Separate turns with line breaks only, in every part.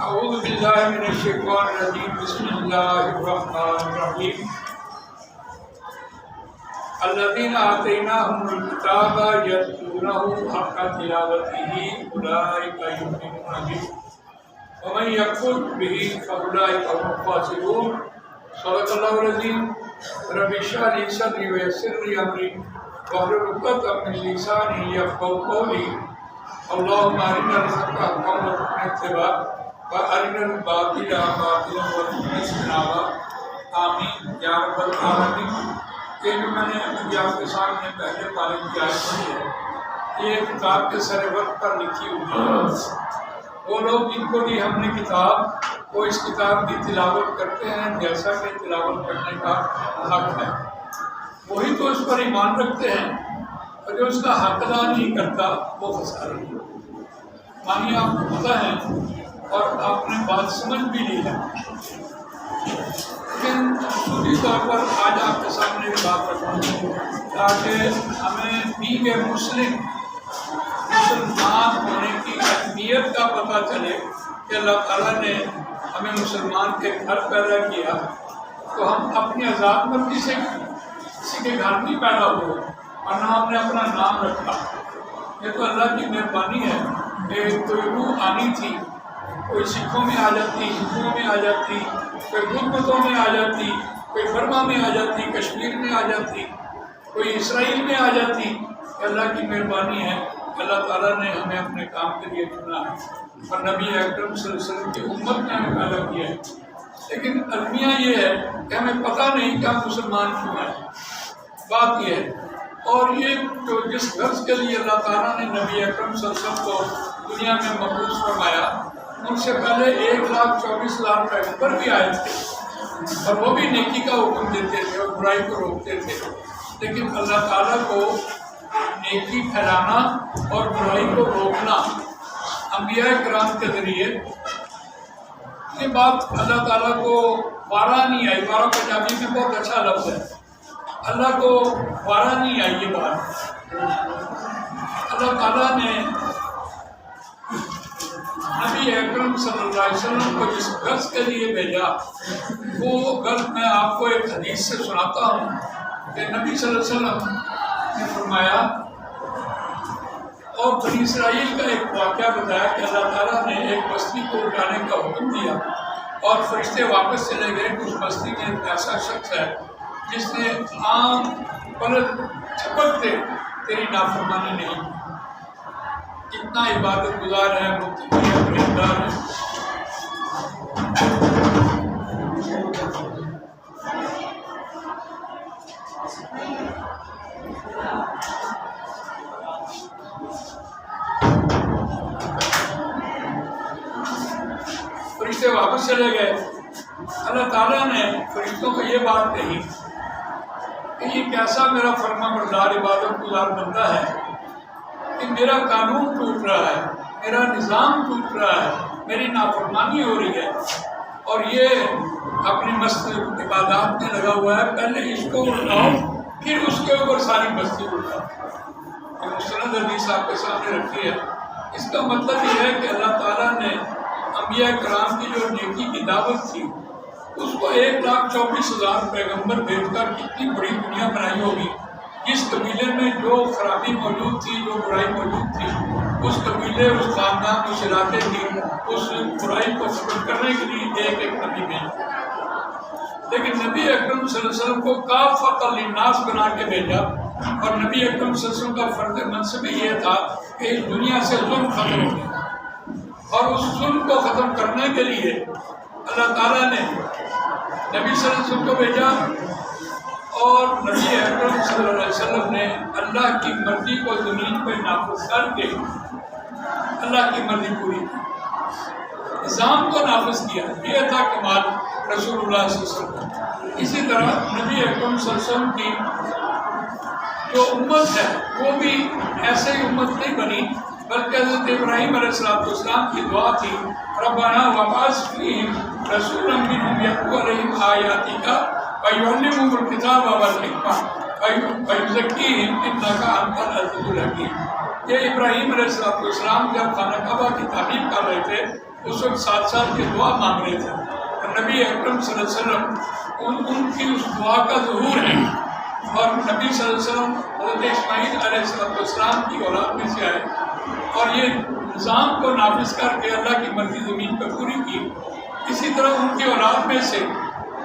اعوذ باللہ من الشیطان الرجیم بسم اللہ الرحمن الرحیم الذین آتیناہم الکتاب یتلونہ حق تلاوتہ اولئک یؤمنون بہ ومن یکفر بہ فاولئک هم الفاسقون صدق اللہ العظیم رب اشرح لی صدری ویسر لی امری واحلل عقدۃ من لسانی یفقهوا قولی اللهم ارنا الحق حقا وارزقنا اتباعه وارنا الباطل باطلا وارزقنا اجتنابه آمین یا رب العالمین۔ یہ جو میں نے ابھی آپ کے سامنے پہلے پارے کی آیت پڑھی ہے، یہ کتاب کے سر وقت پر لکھی ہوئی ہے۔ وہ لوگ جن کو بھی ہم نے کتاب، وہ اس کتاب کی تلاوت کرتے ہیں جیسا کہ تلاوت کرنے کا حق ہے، وہی تو اس پر ایمان رکھتے ہیں، اور جو اس کا حق ادا نہیں کرتا وہ خسارے ہے۔ مانی آپ کو پتہ ہے اور آپ نے بات سمجھ بھی لی ہے، لیکن خصوصی طور پر آج آپ کے سامنے ایک بات رکھوں تاکہ ہمیں بیگ مسلمان ہونے کی اہمیت کا پتہ چلے کہ اللہ تعالیٰ نے ہمیں مسلمان کے گھر پیدا کیا، تو ہم اپنی آزاد مرضی سے کسی کے گھر نہیں پیدا ہوئے اور نہ ہم نے اپنا نام رکھا۔ یہ تو اللہ کی مہربانی ہے کہ کوئی روح آنی تھی، کوئی سکھوں میں آ جاتی، ہندوؤں میں آ جاتی، کوئی بدھ متوں میں آ جاتی، کوئی برما میں آ جاتی، کشمیر میں آ جاتی، کوئی اسرائیل میں آ جاتی۔ اللہ کی مہربانی ہے، اللہ تعالیٰ نے ہمیں اپنے کام کے لیے چنا ہے اور نبی اکرم صلی اللہ علیہ وسلم کی امت نے ہمیں پیدا کیا ہے۔ لیکن المیہ یہ ہے کہ ہمیں پتہ نہیں کہ ہم مسلمان کیوں ہیں۔ بات یہ ہے، اور یہ جو جس غرض کے لیے اللہ تعالیٰ نے نبی اکرم صلی اللہ علیہ وسلم کو دنیا میں مبعوث فرمایا، ان سے پہلے 1,24,00,000 پیغمبر بھی آئے تھے اور وہ بھی نیکی کا حکم دیتے تھے اور برائی کو روکتے تھے، لیکن اللہ تعالیٰ کو نیکی پھیلانا اور برائی کو روکنا انبیاء کرام کے ذریعے، یہ بات اللہ تعالیٰ کو وارا نہیں آئی۔ وارا پنجابی میں بہت اچھا لفظ ہے، اللہ کو وارا نہیں آئی یہ بات۔ اللہ تعالیٰ نے نبی اکرم صلی اللہ علیہ وسلم کو جس غرض کے لیے بھیجا، وہ غرض میں آپ کو ایک حدیث سے سناتا ہوں کہ نبی صلی اللہ علیہ وسلم نے فرمایا، اور بنی اسرائیل کا ایک واقعہ بتایا کہ اللہ تعالیٰ نے ایک بستی کو اٹھانے کا حکم دیا اور فرشتے واپس چلے گئے کہ اس بستی میں ایک ایسا شخص ہے جس نے عام پلک چھپکتے تیری نافرمانی نہیں کی، کتنا عبادت گزار ہے، متقی ہے، پرہیزگار ہے۔ فرشتے واپس چلے گئے۔ اللہ تعالیٰ نے فرشتوں کو یہ بات کہی کہ یہ کیسا میرا فرما بردار عبادت گزار بنتا ہے کہ میرا قانون ٹوٹ رہا ہے، میرا نظام ٹوٹ رہا ہے، میری نافرمانی ہو رہی ہے، اور یہ اپنی مست عبادات میں لگا ہوا ہے، پہلے اس کو اٹھاؤ پھر اس کے اوپر ساری مستی اٹھاؤ۔ مستند حدیث آپ کے سامنے رکھی ہے۔ اس کا مطلب یہ ہے کہ اللہ تعالیٰ نے انبیاء کرام کی جو نیکی کی دعوت تھی، اس کو 1,24,00,000 پیغمبر بھیج کر کتنی بڑی دنیا بنائی ہوگی۔ جس قبیلے میں جو خرابی موجود تھی، جو برائی موجود تھی، اس قبیلے، اس خاندان، اس علاقے کی اس برائی کو ختم کرنے کے لیے ایک ایک نبی بھیجا۔ لیکن نبی اکرم صلی اللہ علیہ وسلم کو کافۃ للناس بنا کے بھیجا، اور نبی اکرم صلی اللہ علیہ وسلم کا فرض منصب یہ تھا کہ اس دنیا سے ظلم ختم ہو گیا، اور اس ظلم کو ختم کرنے کے لیے اللہ تعالیٰ نے نبی صلی اللہ علیہ وسلم کو بھیجا، اور نبی اکرم صلی اللہ علیہ وسلم نے اللہ کی مرضی کو زمین پہ نافذ کر کے اللہ کی مرضی پوری کی، نظام کو نافذ کیا۔ یہ تھا کمال رسول اللہ صلی اللہ علیہ وسلم۔ اسی طرح نبی اکرم صلی اللہ علیہ وسلم کی جو امت ہے وہ بھی ایسے ہی امت نہیں بنی، بلکہ حضرت ابراہیم علیہ السلام کی دعا تھی، ربنا وابعث فیہم رسولا منہم یتلو علیہم آیاتک ویعلمہم الکتاب والحکمہ ویزکیہم انک انت العزیز الحکیم۔ کہ ابراہیم علیہ السلام جب خانہ کعبہ کی تعمیر کر رہے تھے اس وقت 7 سال کی دعا مانگ رہے تھے، اور نبی اکرم صلی اللہ علیہ وسلم ان کی اس دعا کا ظہور ہے، اور نبی صلی اللہ علیہ وسلم حضرت اسماعیل علیہ السلام کی اولاد میں سے آئے اور یہ نظام کو نافذ کر کے اللہ کی مرضی زمین پہ پوری کی۔ اسی طرح ان کی اولاد میں سے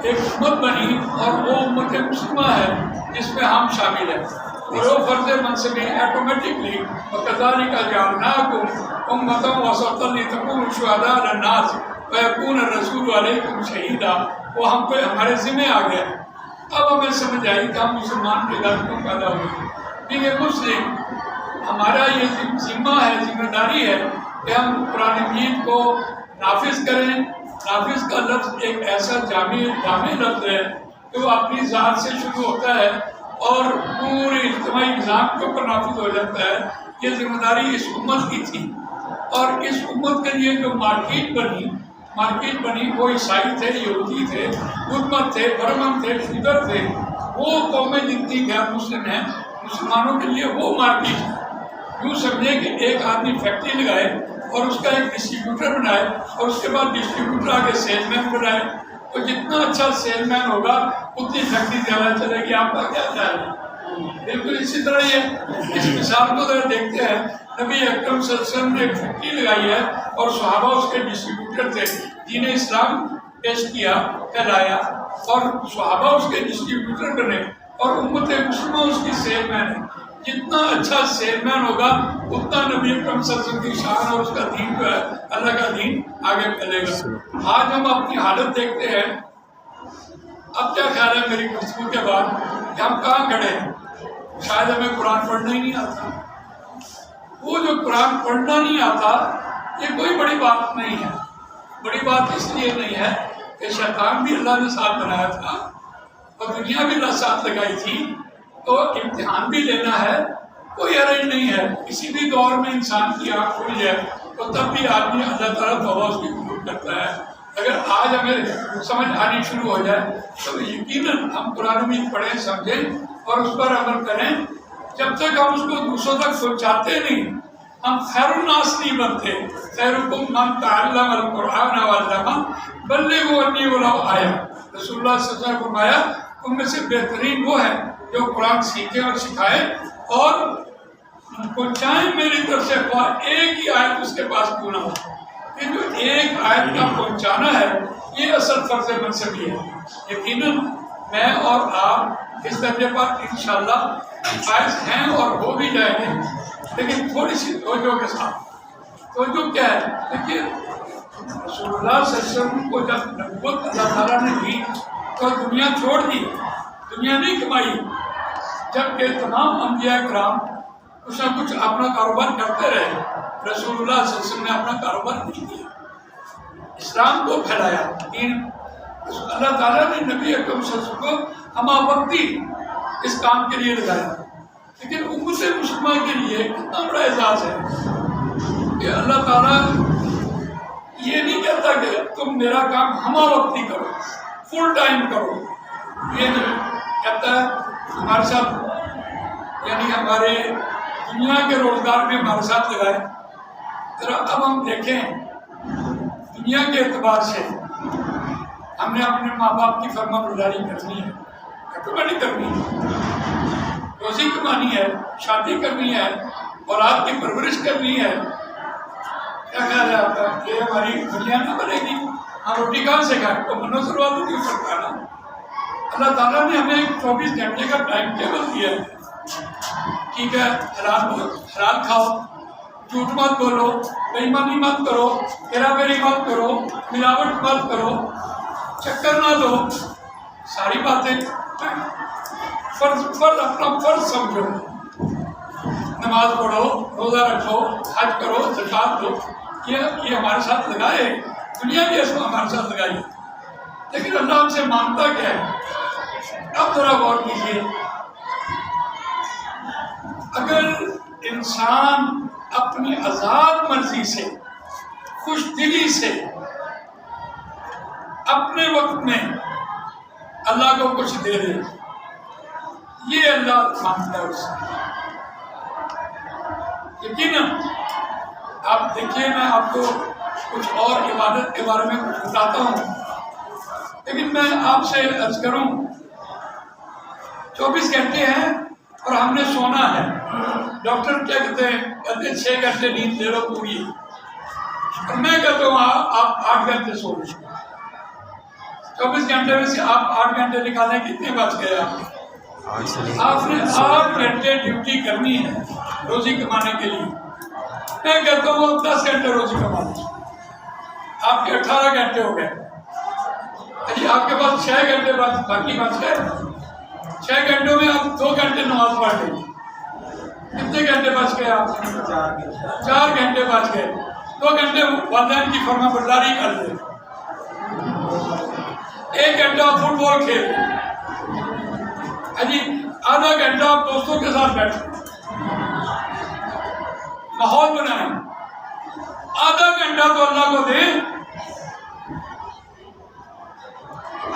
ایک امت بنی اور وہ امت مسلمہ ہے جس میں ہم شامل ہیں، اور وہ فرض منصب آٹومیٹکلی وَكَذَلِكَ جَعَلْنَاكُمْ أُمَّةً وَسَطًا لِتَكُونُوا شُهَدَاءَ عَلَى النَّاسِ وَيَكُونَ الرَّسُولُ عَلَيْكُمْ شَهِيدًا، وہ ہم پہ ہمارے ذمہ آ گیا۔ اب ہمیں سمجھ آئی کہ ہم مسلمان کے گھر کیوں پیدا ہوئے، کیونکہ مسلم ہمارا یہ ذمہ ہے، ذمہ داری ہے کہ ہم قرآن مجید کو نافذ کریں۔ نافذ کا لفظ ایک ایسا جامع لفظ ہے کہ وہ اپنی ذات سے شروع ہوتا ہے اور پورے اجتماعی نظام کے اوپر نافذ ہو جاتا ہے۔ یہ ذمہ داری اس امت کی تھی، اور اس امت کے لیے جو مارکیٹ بنی وہ عیسائی تھے، یہودی تھے، بدھ تھے، برہمن تھے، شودر تھے، وہ قومیں جتنی غیر مسلم ہیں مسلمانوں کے لیے وہ مارکیٹ ہے۔ یوں سمجھیں کہ ایک آدمی فیکٹری لگائے اور اس کا ایک ڈسٹریبیوٹر بنائے، اور اس کے بعد ڈسٹریبیوٹر آگے سیل مین بنائے، تو جتنا اچھا سیل مین ہوگا اتنی فیکٹری زیادہ چلے گی۔ آپ کا کیا خیال ہے؟ بالکل اسی طرح یہ اس مثال کو ذرا دیکھتے ہیں۔ نبی اکرم صلی اللہ علیہ وسلم نے ایک فیکٹری لگائی ہے اور صحابہ اس کے ڈسٹریبیوٹر تھے، دین اسلام پیش کیا، پھیلایا، اور صحابہ اس کے ڈسٹریبیوٹر بنے، اور امت مسلمہ اس کی سیل مین ہے۔ جتنا اچھا سیل مین ہوگا اتنا نبی اکرم صلی اللہ علیہ وسلم کی شان اور اس کا دین جو ہے اللہ کا دین آگے پھیلے گا۔ آج ہم اپنی حالت دیکھتے ہیں، اب کیا خیال ہے میری گفتگو کے بعد کہ ہم کہاں کھڑے ہیں؟ شاید ہمیں قرآن پڑھنا ہی نہیں آتا۔ وہ جو قرآن پڑھنا نہیں آتا یہ کوئی بڑی بات نہیں ہے۔ بڑی بات اس لیے نہیں ہے کہ شیطان بھی اللہ نے ساتھ بنایا تھا اور دنیا بھی اللہ ساتھ لگائی تھی، تو امتحان بھی لینا ہے، کوئی حرج نہیں ہے۔ کسی بھی دور میں انسان کی آنکھ کھل جائے تو تب بھی آدمی اللہ تعالیٰ توبہ اس کی قبول کرتا ہے۔ اگر آج ہمیں سمجھ آنی شروع ہو جائے تو یقیناً ہم قرآن مجید پڑھیں، سمجھیں اور اس پر عمل کریں۔ جب تک ہم اس کو دوسروں تک پہنچاتے نہیں، ہم خیر الناس نہیں بنتے۔ خیرکم من تعلم القرآن وعلمہ بلغوا عنی ولو آیہ۔ رسول اللہ صلی اللہ علیہ وسلم نے فرمایا تم میں سے بہترین وہ ہے جو قرآن سیکھے اور سکھائے اور پہنچائیں میری طرف سے، خواہ ایک ہی آیت اس کے پاس کیوں نہ ہو۔ یہ جو ایک آیت کا پہنچانا ہے یہ اصل فرض منصبی ہے۔ یقیناً میں اور آپ اس درجے پر انشاءاللہ فائز ہیں اور ہو بھی جائیں گے، لیکن تھوڑی سی توجہ کے ساتھ۔ توجہ کیا ہے؟ دیکھیے رسول اللہ صلی اللہ علیہ وسلم کو جب نبوت اللہ تعالیٰ نے دی تو دنیا چھوڑ دی، دنیا نہیں کمائی، جبکہ تمام انبیاء کرام کچھ نہ کچھ اپنا کاروبار کرتے رہے۔ رسول اللہ صلی اللہ علیہ وسلم نے اپنا کاروبار نہیں کیا، اسلام کو پھیلایا، دین۔ اللہ تعالیٰ نے نبی اکرم صلی اللہ علیہ وسلم کو ہمہ وقتی اس کام کے لیے لگایا، لیکن امت مسلمہ کے لیے کتنا بڑا اعزاز ہے کہ اللہ تعالیٰ یہ نہیں کہتا کہ تم میرا کام ہمہ وقتی کرو، فل ٹائم کرو، یہ نہیں کہتا ہے ہمارے ساتھ، یعنی ہمارے دنیا کے روزگار میں ہمارے ساتھ لگائے۔ ذرا اب ہم دیکھیں دنیا کے اعتبار سے ہم نے اپنے ماں باپ کی فرما برداری کرنی ہے، نہیں کرنی ہے، روزی کمانی ہے، شادی کرنی ہے، اولاد کی پرورش کرنی ہے۔ کیا خیال ہے آپ کا؟ یہ ہماری دنیا نہ بنے گی، ہم روٹی کہاں سے کھائیں؟ تو منو ضرورت کیوں کرتا ہے نا۔ اللہ تعالیٰ نے ہمیں ایک 24 گھنٹے کا ٹائم ٹیبل دیا ہے۔ ٹھیک ہے، حلال کھاؤ، جھوٹ مت بولو، بے ایمانی مت کرو، ہیرا پھیری مت کرو، ملاوٹ مت کرو، چکر نہ دو، ساری باتیں فرض اپنا فرض سمجھو۔ نماز پڑھو، روزہ رکھو، حج کرو، زکوٰۃ دو، یہ ہمارے ساتھ لگائے، دنیا بھی اس کو ہمارے ساتھ لگائی، لیکن اللہ ہم سے مانگتا کیا ہے؟ اب ذرا غور کیجیے، اگر انسان اپنی آزاد مرضی سے، خوش دلی سے، اپنے وقت میں اللہ کو کچھ دے دے، یہ اللہ مانگتا ہے اس سے۔ یقیناً آپ دیکھیے، میں آپ کو کچھ اور عبادت کے بارے میں کچھ بتاتا ہوں، لیکن میں آپ سے عرض کروں 24 گھنٹے ہیں اور ہم نے سونا ہے۔ ڈاکٹر کیا کہتے ہیں 6 گھنٹے نیند لے لو پوری، اور میں کہتا ہوں آپ 8 گھنٹے سو لیں۔ 24 گھنٹے میں سے آپ 8 گھنٹے نکالیں، کتنے بچ گئے آپ کے؟ آپ نے 8 گھنٹے ڈیوٹی کرنی ہے روزی کمانے کے لیے۔ میں کہتا ہوں آپ 10 گھنٹے روزی کما لیں، آپ کے 18 گھنٹے ہو گئے۔ آپ کے پاس 6 گھنٹے باقی بچ گئے۔ 6 گھنٹوں میں آپ 2 گھنٹے نماز پڑھ لیں، کتنے گھنٹے بچ گئے آپ کے؟ 4 گھنٹے بچ گئے۔ 2 گھنٹے والدین کی فرما برداری کر لیں، 1 گھنٹہ آپ فٹ بال کھیل لیں، آدھا گھنٹہ آپ دوستوں کے ساتھ بیٹھیں، ماحول بنائیں، آدھا گھنٹہ تو اللہ کو دیں۔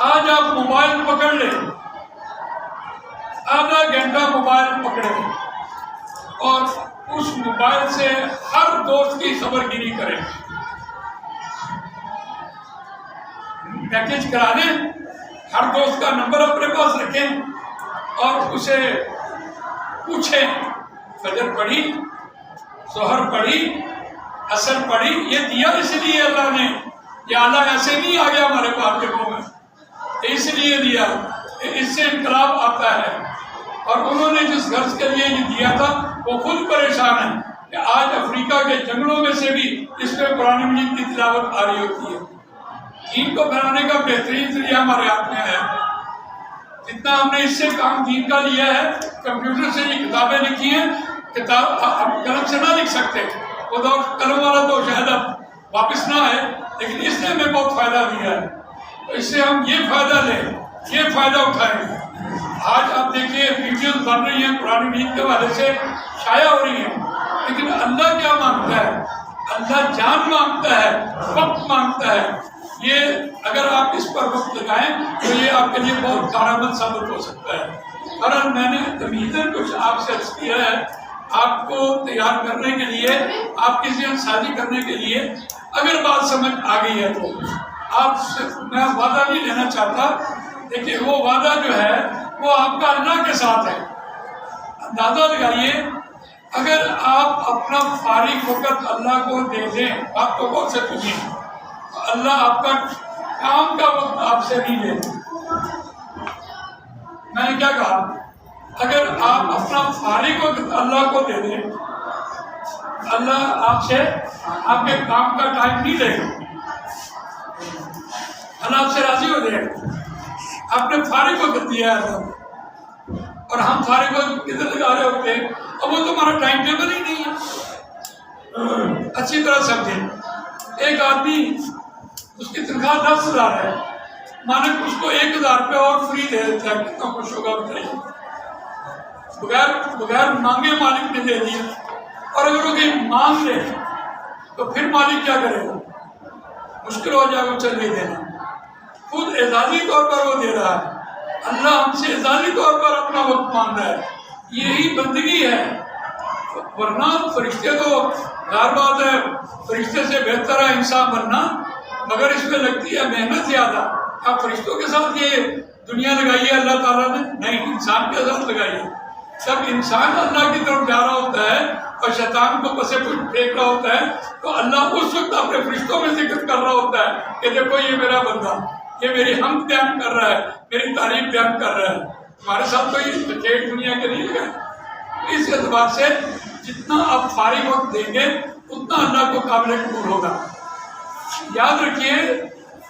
آج آپ موبائل پکڑ لیں، آدھا گھنٹہ موبائل پکڑیں اور اس موبائل سے ہر دوست کی خبر گیری کریں، پیکج کرا دیں، ہر دوست کا نمبر اپنے پاس رکھیں اور اسے پوچھیں فجر پڑھی، ظہر پڑھی، عصر پڑھی، یہ دیا اس لیے اللہ نے، یہ اللہ ایسے نہیں آ گیا ہمارے پاس کے منہ میں، اس لیے دیا، اس سے انقلاب آتا ہے۔ اور انہوں نے جس غرض کے لیے یہ دیا تھا وہ خود پریشان ہے کہ آج افریقہ کے جنگلوں میں سے بھی اس پہ قرآن مجید کی تلاوت آ رہی ہوتی ہے۔ دین کو پھیلانے کا بہترین ذریعہ ہمارے ہاتھ میں ہے، جتنا ہم نے اس سے کام دین کا لیا ہے۔ کمپیوٹر سے یہ کتابیں لکھی ہیں، کتاب ہم قلم سے نہ لکھ سکتے، وہ دور قلم والا تو شاید اب واپس نہ آئے، لیکن اس نے ہمیں بہت فائدہ دیا ہے، تو اس سے ہم یہ فائدہ لیں، یہ فائدہ اٹھائیں گے۔ آج آپ دیکھیے ویڈیوز بن رہی ہیں قرآن مجید کے حوالے سے، شائع ہو رہی ہیں، لیکن اللہ کیا مانگتا ہے؟ اللہ جان مانگتا ہے، وقت مانگتا ہے۔ یہ اگر آپ اس پر وقت لگائیں تو یہ آپ کے لیے بہت کارآمد ثابت ہو سکتا ہے۔ اور میں نے تمہیداً کچھ آپ سے عرض کیا ہے، آپ کو تیار کرنے کے لیے، آپ کی ذہن سازی کرنے کے لیے، اگر بات سمجھ آ گئی ہے تو آپ سے میں وعدہ نہیں لینا چاہتا، لیکن وہ وعدہ جو ہے وہ آپ کا اللہ کے ساتھ ہے۔ اندازہ لگائیے، اگر آپ اپنا فارغ وقت اللہ کو دے دیں، آپ کو بہت سے پوچھیں، اللہ آپ کا کام کا وقت آپ سے نہیں لے۔ میں نے کیا کہا؟ اگر آپ اپنا فارغ وقت اللہ کو دے دیں، اللہ آپ سے آپ کے کام کا ٹائم نہیں لے گا، اللہ آپ سے راضی ہو جائے گا۔ آپ نے فارغ وقت دیا ہے اور ہم فارغ وقت کدھر لگا رہے ہوتے ہیں، اور وہ تو ہمارا ٹائم ٹیبل ہی نہیں ہے۔ اچھی طرح سمجھیں، ایک آدمی اس کی تنخواہ 10,000 ہے، مالک اس کو 1,000 روپے اور فری دے دیتا ہے، کتنا خوش ہوگا بتائیے؟ بغیر مانگے مالک نے دے دیا۔ اور اگر وہ کہیں مانگ لے تو پھر مالک کیا کرے گا؟ مشکل ہو جائے گا چلیے دینا۔ خود اعزازی طور پر وہ دے رہا ہے، اللہ ہم سے اعزازی طور پر اپنا وقت مانگ رہا ہے، یہی بندگی ہے۔ ورنہ فرشتے تو غیر بات ہے، فرشتے سے بہتر ہے انسان بننا، مگر اس میں لگتی ہے محنت زیادہ۔ آپ فرشتوں کے ساتھ یہ دنیا لگائی ہے اللہ تعالیٰ نے؟ نہیں، انسان کے ساتھ لگائی ہے۔ جب انسان اللہ کی طرف جا رہا ہوتا ہے اور شیطان کو پسے پشت پھینک رہا ہوتا ہے تو اللہ اس وقت اپنے فرشتوں میں ذکر کر رہا ہوتا ہے کہ دیکھو یہ میرا بندہ، یہ میری حمد بیان کر رہا ہے، میری تعریف بیان کر رہا ہے۔ ہمارے ساتھ تو یہ ٹھیک دنیا کے نہیں ہے۔ اس اعتبار سے جتنا آپ فارغ وقت دیں گے اتنا اللہ کو قابل قبول ہوگا۔ یاد رکھیے،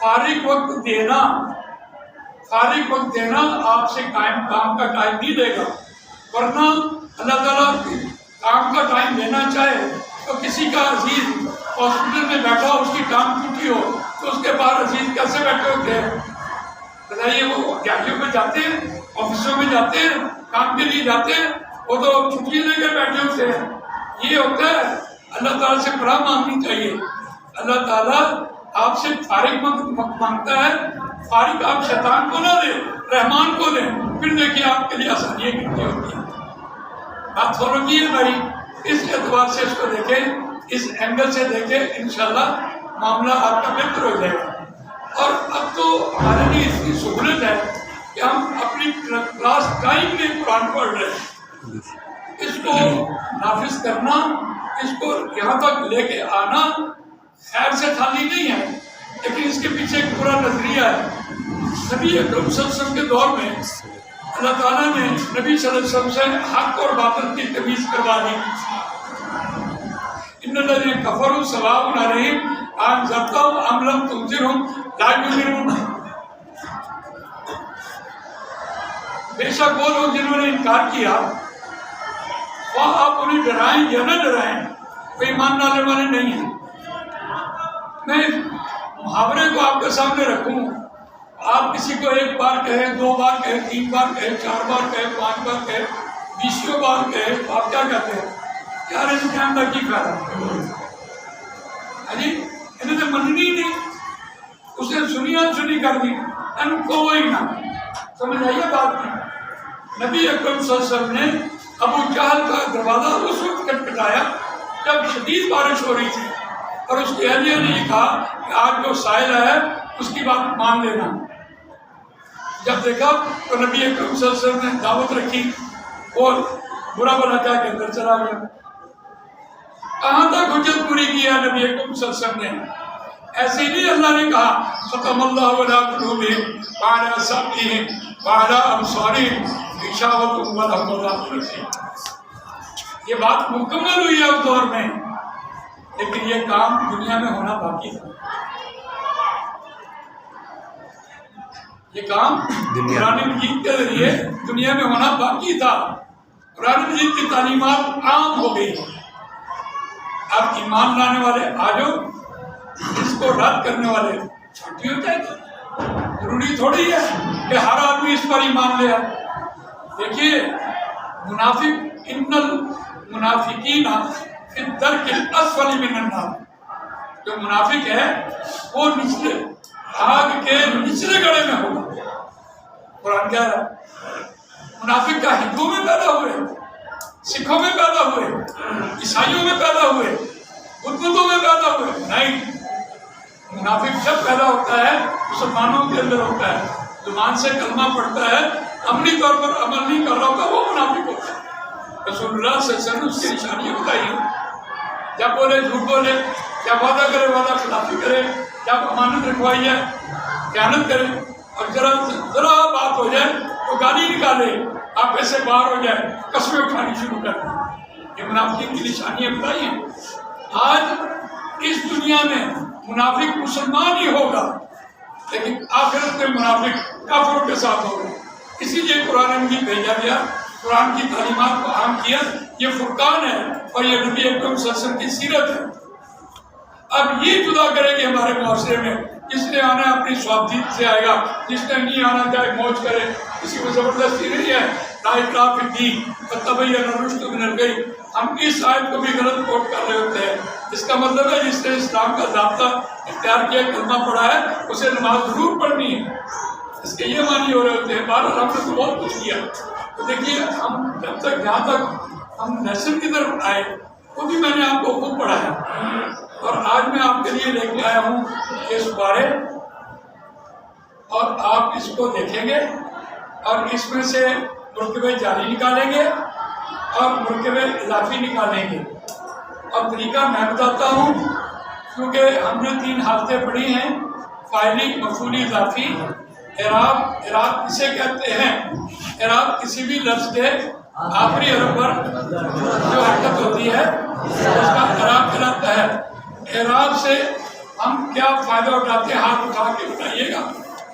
فارغ وقت دینا آپ سے کام کا ٹائم نہیں دے گا، ورنہ اللہ تعالیٰ کام کا ٹائم دینا چاہے تو کسی کا عزیز ہاسپٹل میں بیٹھا ہو، اس کی ٹانگ ٹوٹی ہو تو اس کے بعد عزیز کیسے بیٹھے ہوتے ہیں بتائیے؟ وہ گاڑیوں میں جاتے ہیں، آفسوں میں جاتے ہیں، کام کے لیے جاتے ہیں، وہ تو چھٹی لے کر بیٹھے ہوتے ہیں۔ یہ ہوتا ہے اللہ تعالیٰ سے پناہ مانگنی چاہیے۔ اللہ تعالیٰ آپ سے فارغ وقت مانگتا ہے، فارغ آپ شیطان کو نہ دیں، رحمان کو دیں، پھر دیکھیے آپ کے لیے آسانیاں کتنی ہوتی ہیں۔ بات فالو کی ہے ہماری؟ اس اعتبار سے اس کو دیکھیں، اس اینگل سے دیکھیں، انشاءاللہ معاملہ آپ کا بہتر ہو جائے گا۔ اور اب تو ہمارے لیے اتنی سہولت ہے کہ ہم اپنی کلاس ٹائم میں قرآن پڑھ رہے ہیں۔ اس کو نافذ کرنا، اس کو یہاں تک لے کے آنا خیر سے خالی نہیں ہے، لیکن اس کے پیچھے ایک پورا نظریہ ہے۔ نبی اکرم صلی اللہ علیہ وسلم کے دور میں اللہ تعالیٰ نے نبی صلی اللہ علیہ وسلم سے حق اور باطل کی تمیز کروا دی۔ ان الذین کفروا سواء علیہم انذرتہم ام لم تنذرہم لا یؤمنون۔ بے شک وہ لوگ جنہوں نے انکار کیا، اور آپ انہیں ڈرائیں یا نہ ڈرائیں، وہ ایمان لانے والے نہیں ہیں۔ میں محاورے کو آپ کے سامنے رکھوں، آپ کسی کو ایک بار کہیں، 2 بار کہیں، 3 بار کہیں، 4 بار کہیں، 5 بار کہیں، 20 بار کہیں، تو آپ کیا کہتے ہیں؟ یار ان کے اندر کی فائدہ؟ جی انہیں تو مننی نہیں، اس نے سنی کر دی، ان کو وہی نہ سمجھ آئیے بات نہیں۔ نبی اکرم صلی اللہ علیہ وسلم نے ابو جہل کا دروازہ اس وقت کھٹکھٹایا جب شدید بارش ہو رہی تھی، اور اس کی اہلیہ نے یہ کہا کہ آج جو سائل ہے اس کی بات مان لینا۔ جب دیکھا تو نبی اکرم صلی اللہ علیہ وسلم نے دعوت رکھی اور برا بھلا کہہ کے اندر چلا گیا۔ کہاں تک حجت پوری کی ہے نبی اکرم صلی اللہ علیہ وسلم نے؟ ایسے ہی نہیں اللہ نے کہا ختم اللہ علی قلوبہم وعلی سمعہم وعلی ابصارہم غشاوۃ ولہم عذاب عظیم۔ یہ بات مکمل ہوئی ہے اس دور میں، لیکن یہ کام دنیا میں ہونا باقی تھا۔ یہ کام قرآن مجید کے ذریعے دنیا میں ہونا باقی تھا۔ قرآن مجید کی تعلیمات عام ہو گئی۔ اب ایمان لانے والے آ جاؤ، اس کو رد کرنے والے چھٹی ہوتا ہے۔ ضروری تھوڑی ہے کہ ہر آدمی اس پر ایمان لے آئے۔ دیکھیے منافق، ان المنافقین فی الدرک الاسفل من النار، جو منافق ہے وہ نچلے آگ کے نچلے گڑھے میں ہوگا۔ قرآن کہہ رہا ہے منافق کا ہندوؤں میں پیدا ہوئے، سکھوں میں پیدا ہوئے، عیسائیوں میں پیدا ہوئے، بدھوں میں پیدا ہوئے، نہیں۔ منافق جب پیدا ہوتا ہے مسلمانوں کے اندر ہوتا ہے، زبان سے کلمہ پڑھتا ہے، عملی طور پر عمل نہیں کر رہا ہوتا، وہ منافق ہوتا ہے۔ رسول اللہ صلی اللہ علیہ وسلم نے اس کی نشانیاں بتائی ہیں۔ جب بولے جھوٹ بولے، جب وعدہ کرے وعدہ خلافی کرے، جب امانت رکھوائی ہے خیانت کرے، اور ذرا بات ہو جائے تو گالی نکالے، آپ ایسے باہر ہو جائے، قسمیں اٹھانی شروع کر دیں۔ یہ منافقین کی نشانیاں بتائی ہیں۔ آج اس دنیا میں منافق مسلمان ہی ہوگا، لیکن آخرت میں منافق کافروں کے ساتھ ہوگا۔ اسی لیے قرآن مجید بھیجا گیا، قرآن کی تعلیمات کو عام کیا۔ یہ فرقان ہے اور یہ نبی اکرم صلی اللہ علیہ وسلم کی سیرت ہے۔ اب یہ جدا کرے گی ہمارے معاشرے میں، جس نے آنا اپنی سوابدید سے آئے گا، جس نے نہیں آنا چاہے موج کرے، کسی کو زبردستی نہیں ہے۔ لا اکراہ فی الدین قد تبین الرشد من الغی۔ ہم اس آیت کو بھی غلط کوٹ کر رہے ہوتے ہیں۔ اس کا مطلب ہے جس نے اسلام کا ضابطہ اختیار کیا، کلمہ پڑھا ہے، اسے نماز ضرور پڑھنی ہے۔ اس کے یہ معنی ہو رہے ہوتے ہیں۔ بہرحال ہم نے تو بہت کچھ کیا۔ تو دیکھیے ہم جب تک جہاں تک ہم نیشن کی طرف آئے وہ بھی میں نے آپ کو خوب پڑھا ہے، اور آج میں آپ کے لیے لے کے آیا ہوں اس بارے، اور آپ اس کو دیکھیں گے اور اس میں سے مرکبہ جاری نکالیں گے اور مرکبہ اضافی نکالیں گے۔ اور طریقہ میں بتاتا ہوں، کیونکہ ہم نے 3 حالتیں پڑھی ہیں، فاعلی، مفعولی، اضافی۔ اعراب کسے کہتے ہیں؟ اعراب کسی بھی لفظ کے آخری حرف پر جو حرکت ہوتی ہے اس کا اعراب کہلاتا ہے۔ اعراب سے ہم کیا فائدہ اٹھاتے ہیں؟ ہاتھ اٹھا کے بتائیے گا،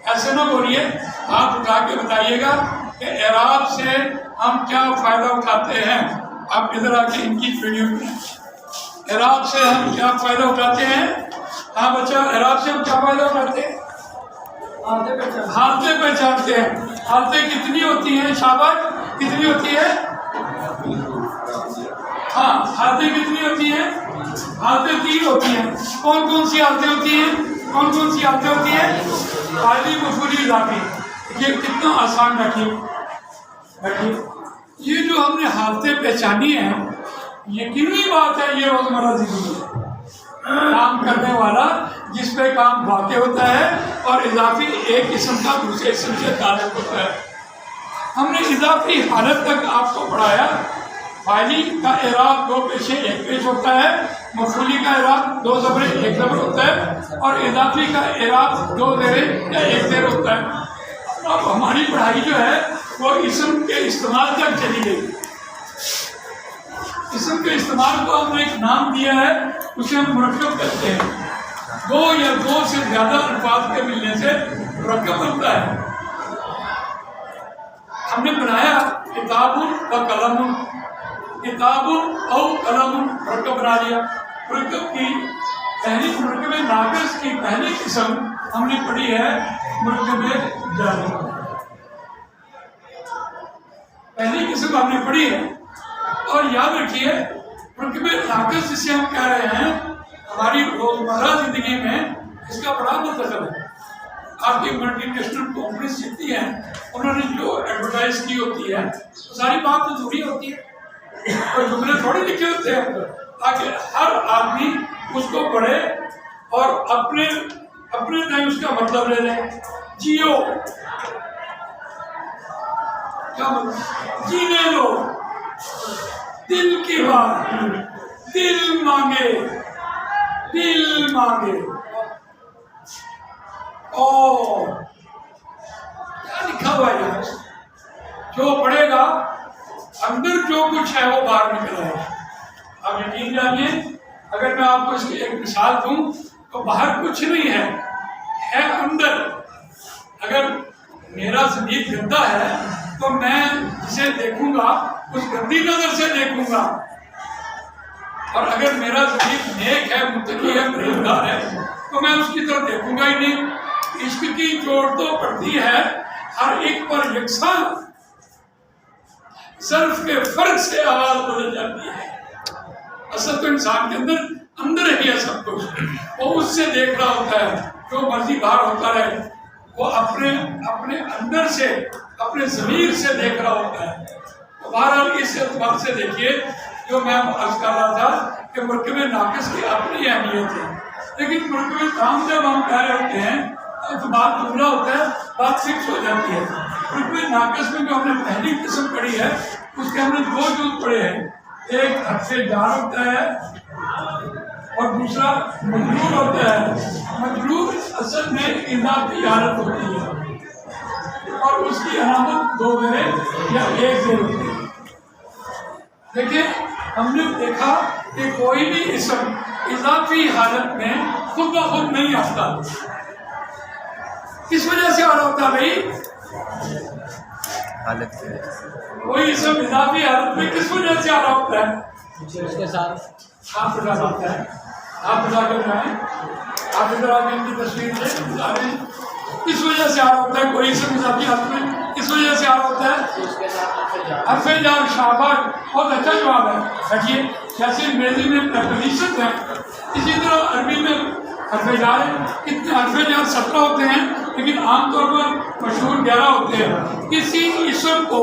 ایسے نہ بولیے، ہاتھ اٹھا کے بتائیے گا کہ اعراب سے ہم کیا فائدہ اٹھاتے ہیں۔ آپ ادھر آ کے ان کی ویڈیو میں اعراب سے ہم کیا فائدہ اٹھاتے ہیں؟ ہاں بچہ، اعراب سے ہم کیا فائدہ اٹھاتے ہیں؟ حالتیں پہچانتے ہیں۔ حالتیں کتنی ہوتی ہیں شاباش؟ کتنی ہوتی ہے؟ ہاں، حالتیں کتنی ہوتی ہیں؟ حالتیں 3 ہوتی ہیں۔ کون کون سی حالتیں ہوتی ہیں؟ کون کون سی حالتیں ہوتی ہیں؟ فاعلی، مفعولی، اضافی۔ یہ کتنا آسان بیٹھیے۔ یہ جو ہم نے حالتیں پہچانی ہیں، یقینی بات ہے یہ روزمرہ زندگی کام کرنے والا جس پہ کام واقع ہوتا ہے اور اضافی ایک قسم کا دوسرے قسم سے تعلق ہوتا ہے۔ ہم نے اضافی حالت تک آپ کو پڑھایا۔ فاعلی کا اعراب دو پیشے ایک پیش ہوتا ہے، مفعولی کا اعراب دو زبریں ایک زبر ہوتا ہے، اور اضافی کا اعراب دو زیریں یا ایک زیر ہوتا ہے۔ اب ہماری پڑھائی جو ہے وہ اسم کے استعمال تک چلی گئی۔ اسم کے استعمال کو ہم نے ایک نام دیا ہے، اسے ہم مرکب کہتے ہیں۔ دو یا دو سے زیادہ الفاظ کے ملنے سے مرکب بنتا ہے۔ ہم نے بنایا کتاب و قلم، کتاب او قلم مرکب بنا لیا۔ مرکب کی پہلی مرکب ناقص کی پہلی قسم ہم نے پڑھی ہے مرکب جاری۔ پہلی قسم ہم نے پڑھی ہے، اور یاد رکھیے مرکب ناقص جسے ہم کہہ رہے ہیں ہماری روزمرہ زندگی میں اس کا بڑا مطلب ہے۔ آپ کی ملٹی نیشنل کمپنیز جتنی ہیں انہوں نے جو ایڈورٹائز کی ہوتی ہے ساری بات تو ضروری ہوتی ہے، اور جملے تھوڑے لکھے ہوتے ہیں تاکہ ہر آدمی اس کو پڑھے اور اپنے تئیں اس کا مطلب لے لیں۔ جیو کیا مطلب؟ جینے لو، دل کی بات، دل مانگے، دل مانگے۔ اور کیا لکھا ہوا ہے؟ جو پڑھے گا اندر جو کچھ ہے وہ باہر نکل آئے گا۔ آپ یقین جانیے اگر میں آپ کو اس کی ایک مثال دوں تو باہر کچھ نہیں ہے اندر۔ اگر میرا ضمیر گندا ہے تو میں جسے دیکھوں گا اس گندی نظر سے دیکھوں گا، اور اگر میرا ضمیر نیک ہے، متقی ہے، پرہیزگار ہے تو میں اس کی طرف دیکھوں گا ہی نہیں۔ عشق کی چوٹ تو پڑتی ہے ہر ایک پر یکساں، صرف کے فرق سے آواز بدل جاتی ہے۔ اصل تو انسان کے اندر ہی ہے سب کچھ، وہ اس سے دیکھ رہا ہوتا ہے جو مرضی باہر ہوتا رہے، وہ اپنے اندر سے اپنے ضمیر سے دیکھ رہا ہوتا ہے۔ بہرحال اس اعتبار سے دیکھیے جو میں عرض کر رہا تھا کہ مرکب ناقص کی اپنی اہمیت ہے، لیکن مرکب تام جب ہم کہہ رہے ہوتے ہیں تو بات جملہ ہوتا ہے، بات فکس ہو جاتی ہے۔ مرکب ناقص میں جو ہم نے پہلی قسم پڑھی ہے اس کے ہم نے دو جز پڑھے ہیں، ایک حرف جار ہوتا ہے اور دوسرا مجرور ہوتا ہے۔ مجرور اصل میں اضافی حالت ہوتی ہے اور اس کی علامت دو زیریں یا ایک زیر ہوتی ہے۔ دیکھیں ہم نے دیکھا کہ کوئی بھی اسم اضافی حالت میں خود بخود نہیں آتا۔ کس وجہ سے آ رہا ہوتا بھائی؟
حالت
کوئی اسم اضافی حالت میں کس وجہ سے آ رہا ہوتا ہے؟
اس کے ساتھ
آپ بتا سکتے ہیں، آپ بتا کر جائیں، آپ ادھر آ کے ان کی تصویر سے بتا دیں کس وجہ سے آ رہا ہوتا ہے کوئی اسم اضافی حالت میں، کس وجہ سے آ رہا ہوتا ہے؟
اس کے ساتھ
حرف جار۔ شاباش، بہت اچھا جواب ہے۔ دیکھیے جیسے انگریزی میں پریپوزیشنز ہیں اسی طرح عربی میں حرف جار ہے۔ کتنے حرف جار 17 ہوتے ہیں لیکن عام طور پر مشہور 11 ہوتے ہیں۔ کسی اسم کو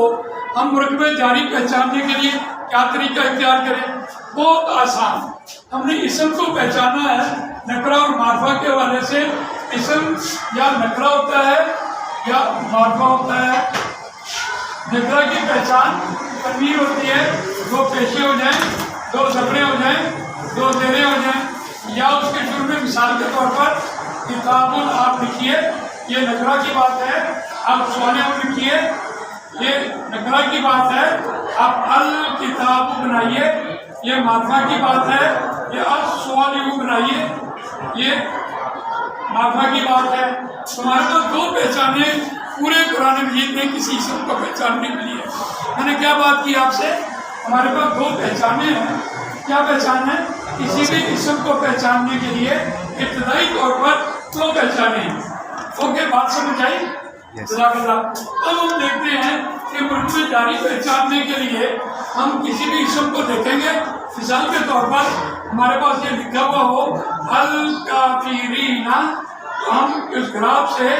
ہم مرکب جاری پہچاننے کے لیے کیا طریقہ اختیار کریں؟ بہت آسان۔ ہم نے اسم کو پہچانا ہے نکرہ اور معرفہ کے حوالے سے۔ اسم یا نکرہ ہوتا ہے یا معرفہ ہوتا ہے۔ نکرہ کی پہچان تنوین ہوتی ہے، دو پیشے ہو جائیں، دو زبریں ہو جائیں، دو زیریں ہو جائیں، یا اس کے شروع میں مثال کے طور پر کتاب آپ لکھیے، یہ نکرہ کی بات ہے۔ آپ سوالے لکھیے، یہ نکرہ کی بات ہے۔ آپ الکتاب بنائیے، یہ معرفہ کی بات ہے۔ یہ السوال بنائیے، یہ معرفہ کی بات ہے۔ تمہارے پاس دو پہچانے پورے قرآن مجید میں کسی اسم کو پہچاننے کے لیے۔ میں نے کیا بات کی آپ سے؟ ہمارے پاس دو پہچانے ہیں۔ کیا پہچان ہے؟ کسی بھی اسم کو پہچاننے کے لیے ابتدائی طور پر دو پہچانے ہیں۔ اوکے، بات سمجھ آئی؟ جزاک اللہ۔ اب ہم دیکھتے ہیں کہ مرکب جاری پہچاننے کے لیے ہم کسی بھی اسم کو دیکھیں گے۔ مثال کے طور پر ہمارے پاس یہ لکھا ہوا ہو الکافرین، تو ہم اس گراف سے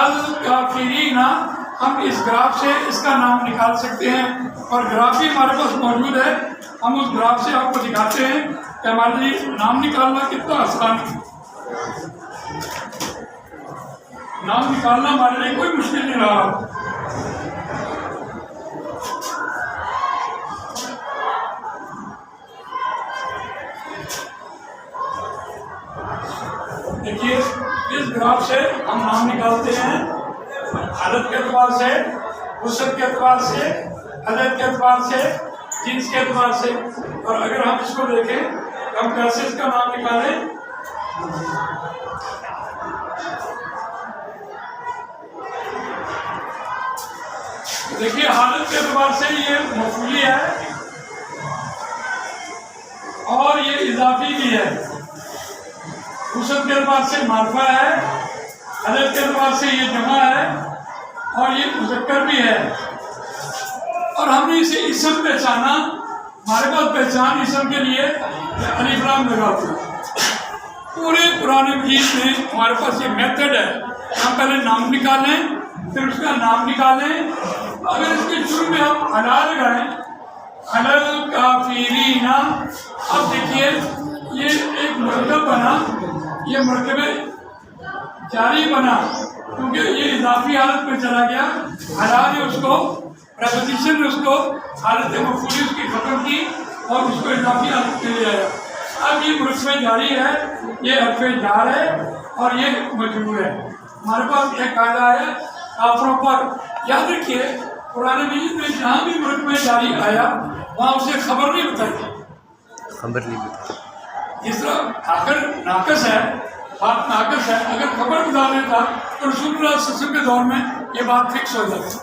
الکافرین ہم اس گراف سے اس کا نام نکال سکتے ہیں، اور گراف بھی ہمارے پاس موجود ہے. ہم اس گراف سے آپ کو دکھاتے ہیں کہ ہمارے لیے نام نکالنا کتنا آسان ہے. نام نکالنا ہمارے لیے کوئی مشکل نہیں رہا. دیکھیے اس گراف سے ہم نام نکالتے ہیں حالت کے اعتبار سے، وسعت کے اعتبار سے، عدد کے اعتبار سے، جنس کے اعتبار سے. اور اگر ہم اس کو دیکھیں ہم کیسے اس کا نام نکالیں. دیکھیے حالت کے اعتبار سے یہ مفعولی ہے اور یہ اضافی بھی ہے. وسعت کے اعتبار سے معرفہ ہے، عدد کے اعتبار سے یہ جمع ہے اور یہ مذکر بھی ہے. اور ہم نے اسے اسم پہچانا. ہمارے پاس پہچان اسم کے لیے الف لام لگا ہوا. پورے قرآن مجید میں ہمارے پاس یہ میتھڈ ہے. ہم پہلے نام نکالیں پھر اس کا نام نکالیں. اگر اس کے شروع میں ہم علا لگائیں، علل کافرین، اب دیکھیے یہ ایک مرکب بنا، یہ مرکب جاری بنا کیونکہ یہ اضافی حالت میں چلا گیا. علا نے اس کو پریپوزیشن نے اس کو حالت مفعولی اس کی ختم کی اور اس کو اضافی حالت میں لے آیا. اب یہ مرکب جاری ہے، یہ حرف جار ہے اور یہ مجرور ہے. ہمارے پاس ایک قاعدہ ہے کافروں پر. یاد رکھیے قرآن مجید میں جہاں بھی مرکب جاری آیا وہاں اسے خبر نہیں بتائی. جس طرح آخر ناقص ہے، بات ناقص ہے، اگر خبر بتا دیتا تو رسول اللہ صلی اللہ علیہ وسلم کے دور میں یہ بات فکس ہو جاتی.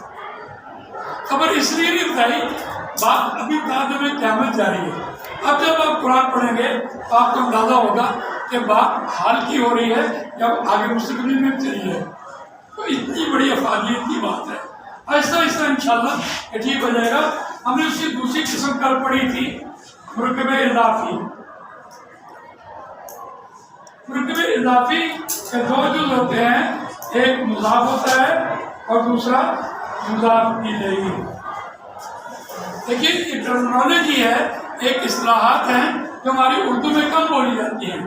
خبر اس لیے نہیں بتائی، بات ابھی بعد میں قیامت جاری ہے. اب جب آپ قرآن پڑھیں گے تو آپ کو اندازہ ہوگا کہ بات حال کی ہو رہی ہے یا آگے مستقبل میں چلی ہے. تو اتنی بڑی افادیت کی بات ہے. آہستہ آہستہ انشاءاللہ یہ ٹھیک ہو جائے گا. ہم نے اس کی دوسری قسم کل پڑھی تھی مرکب اضافی. مرکب اضافی کے دو جز ہوتے ہیں، ایک مضاف ہوتا ہے اور دوسرا مضاف الیہ. دیکھیے یہ ٹرمنالوجی ہے، ایک اصطلاحات ہیں جو ہماری اردو میں کم بولی جاتی ہیں،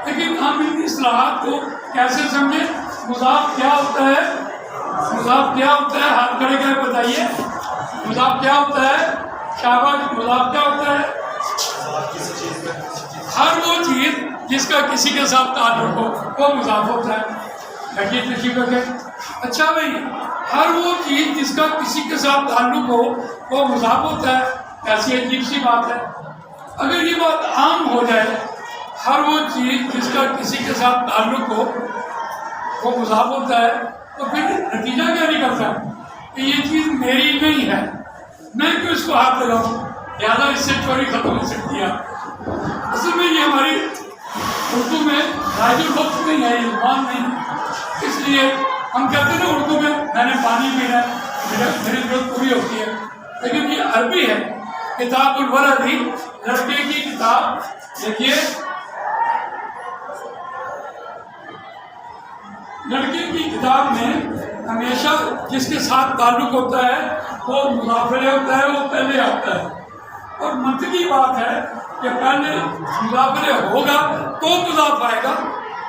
لیکن ہم ان اصطلاحات کو کیسے سمجھیں. مضاف کیا ہوتا ہے؟ مضاف کیا ہوتا ہے؟ ہاتھ کھڑے کر بتائیے. مضاف کیا ہوتا ہے؟ شاباش. مضاف کیا ہوتا ہے؟ ہر وہ چیز جس کا کسی کے ساتھ تعلق ہو وہ مضاف ہوتا ہے. لگی تشریف رکھے. اچھا بھائی، ہر وہ چیز جس کا کسی کے ساتھ تعلق ہو وہ مضاف ہوتا ہے. ایسی عجیب سی بات ہے. اگر یہ بات عام ہو جائے ہر وہ چیز جس کا کسی کے ساتھ تعلق ہو وہ مضاف ہوتا ہے تو پھر نتیجہ کیا نکلتا ہے کہ یہ چیز میری نہیں ہے، میں کیوں اس کو ہاتھ لگاؤں، لہٰذا اس سے چوری ختم ہو سکتی ہے. اصل میں یہ ہماری اردو میں رائج الوقت نہیں ہے، یہ زبان نہیں ہے. اس لیے ہم کہتے ہیں نا اردو میں میں نے پانی پینا ہے، میری ضرورت پوری ہوتی ہے. لیکن یہ عربی ہے. کتاب الولد، لڑکے کی کتاب. دیکھیے لڑکے کی کتاب میں ہمیشہ جس کے ساتھ تعلق ہوتا ہے وہ مضاف الیہ ہوتا ہے، وہ پہلے آتا ہے. اور منطقی بات ہے کہ پہلے مضاف الیہ ہوگا تو مضاف آئے گا،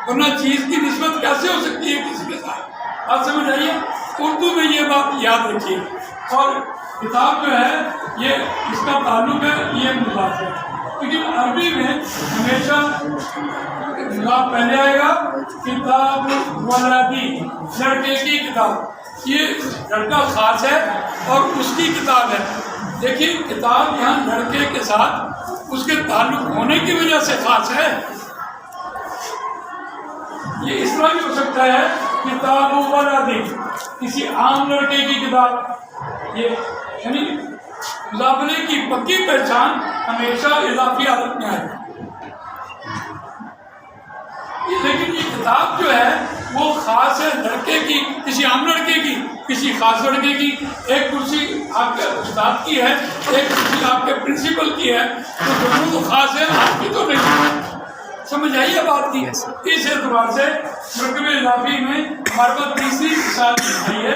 ورنہ چیز کی نسبت کیسے ہو سکتی ہے کسی کے ساتھ. آپ سمجھ آئیے. اردو میں یہ بات یاد رکھیے. اور کتاب جو ہے یہ اس کا تعلق ہے، یہ مضاف ہے. لیکن عربی میں ہمیشہ مضاف پہلے آئے گا. کتاب ولدی، لڑکے کی کتاب. یہ لڑکا خاص ہے اور اس کی کتاب ہے. دیکھیے کتاب یہاں لڑکے کے ساتھ اس کے تعلق ہونے کی وجہ سے خاص ہے. یہ اس طرح بھی ہو سکتا ہے کتاب ولدی، کسی عام لڑکے کی کتاب. یہ یعنی مضاف الیہ کی پکی پہچان ہمیشہ اضافی حالت میں آئے. لیکن یہ کتاب جو ہے وہ خاص ہے لڑکے کی، کسی عام لڑکے کی، کسی خاص لڑکے کی. ایک کرسی آپ کے استاد کی ہے، ایک کرسی آپ کے پرنسپل کی ہے، تو دونوں تو خاص ہے، آپ کی تو نہیں. سمجھ آئیے بات کی. اس اعتبار سے مرکب اضافی میں ہمارے پاس تیسری مثال آئی ہے.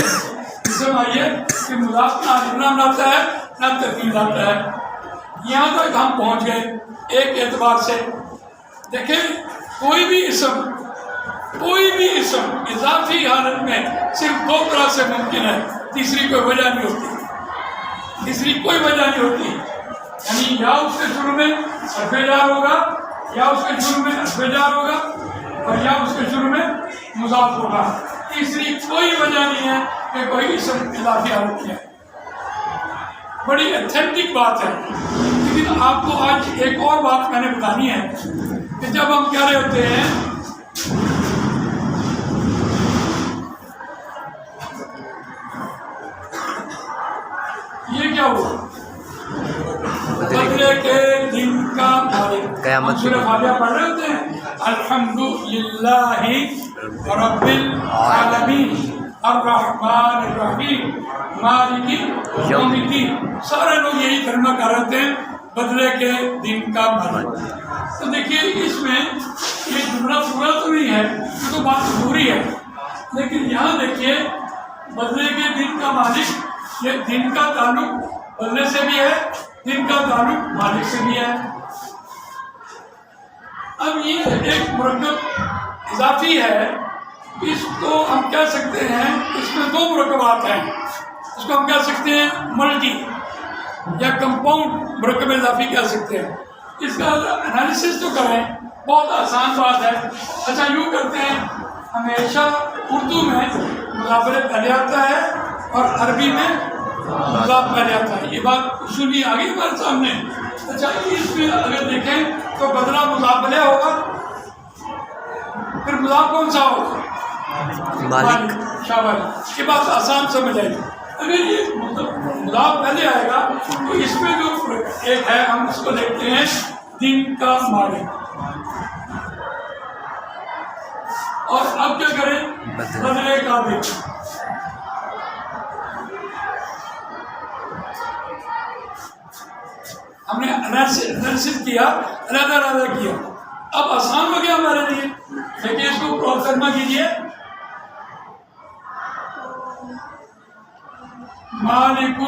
اسم آئیے کہ مضاف نہ الف لام لاتا ہے نہ تنوین لاتا ہے. یہاں تک ہم پہنچ گئے ایک اعتبار سے. دیکھیں کوئی بھی اسم اضافی حالت میں صرف دو طرح سے ممکن ہے، تیسری کوئی وجہ نہیں ہوتی. یعنی یا اس کے شروع میں حرف جار ہوگا، یا اس کے شروع میں حرف جار ہوگا، اور یا اس کے شروع میں مضاف ہوگا. تیسری کوئی وجہ نہیں ہے کہ کوئی اسم اضافی حالت میں ہے. بڑی اتھینٹک بات ہے. لیکن آپ کو آج ایک اور بات میں نے بتانی ہے کہ جب ہم کہہ رہے ہوتے ہیں یہ کیا ہوا، بدلے کے دن کا مالک. ہم سورہ فاتحہ پڑھ رہے ہوتے ہیں الحمدللہ رب العالمین الرحمن الرحیم مالک یوم الدین. سارے لوگ یہی کلمہ کر رہے تھے بدلے کے دن کا مالک. تو دیکھیے اس میں یہ جملہ پورا تو نہیں ہے، یہ تو بات ضروری ہے، لیکن یہاں دیکھیے بدلے کے دن کا مالک، یہ دن کا تعلق بدلے سے بھی ہے، دن کا تعلق مالک سے بھی ہے. اب یہ ایک مرکب اضافی ہے، اس کو ہم کہہ سکتے ہیں، اس میں دو مرکبات ہیں، اس کو ہم کہہ سکتے ہیں ملٹی یا کمپاؤنڈ مرکب اضافی کہہ سکتے ہیں. اس کا انالیسس تو کریں، بہت آسان بات ہے. اچھا یوں کرتے ہیں، ہمیشہ اردو میں مضافہ پہلے آتا ہے اور عربی میں مضاف پہلے آتا ہے. یہ بات اصولی آ گئی ہمارے سامنے. اچھا اس میں اگر دیکھیں تو بدلہ مضاف پہلے ہوگا، پھر مضاف کون سا ہوگا؟ مالک. شاباش، یہ بات آسان سمجھ آئی. اگر یہ مضاف پہلے آئے گا تو اس میں جو ایک ہے ہم اس کو دیکھتے ہیں دن کا مالک. اور اب کیا کریں؟ بدلے کا دن. ہم نے انالیسس کیا، علیحدہ کیا. اب آسان ہو گیا ہمارے لیے. دیکھیے اس کو ترجمہ کیجیے. مالک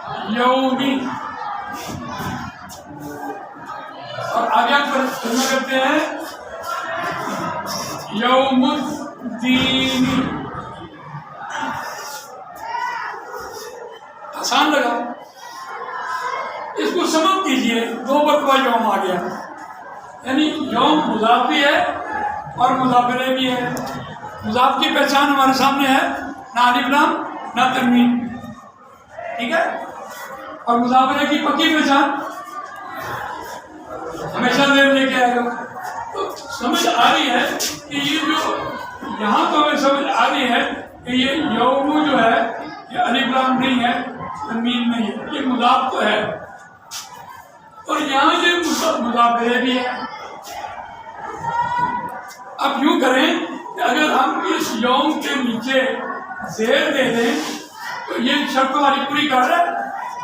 الیوم، اور آگے ترجمہ کرتے ہیں یوم الدین. آسان لگا؟ اس کو سمجھ کیجئے، دو مرتبہ یوم آ گیا، یعنی یوم مضاف بھی ہے اور مضاف الیہ بھی ہے. مضاف کی پہچان ہمارے سامنے ہے، نہ الف لام نہ تنوین، ٹھیک ہے. اور مضاف الیہ کی پکی پہچان ہمیشہ زیر لے کے آئے گا. تو سمجھ آ رہی ہے کہ یہ جو یہاں تو ہمیں سمجھ آ رہی ہے کہ یہ یوم جو ہے یہ الف لام نہیں ہے، تنوین نہیں ہے، یہ مضاف تو ہے. اور یہاں یہ مضاف الیہ بھی ہے. اب یوں کریں کہ اگر ہم اس یوم کے نیچے زیر دے دیں تو یہ شرط ہماری پوری کر رہا ہے،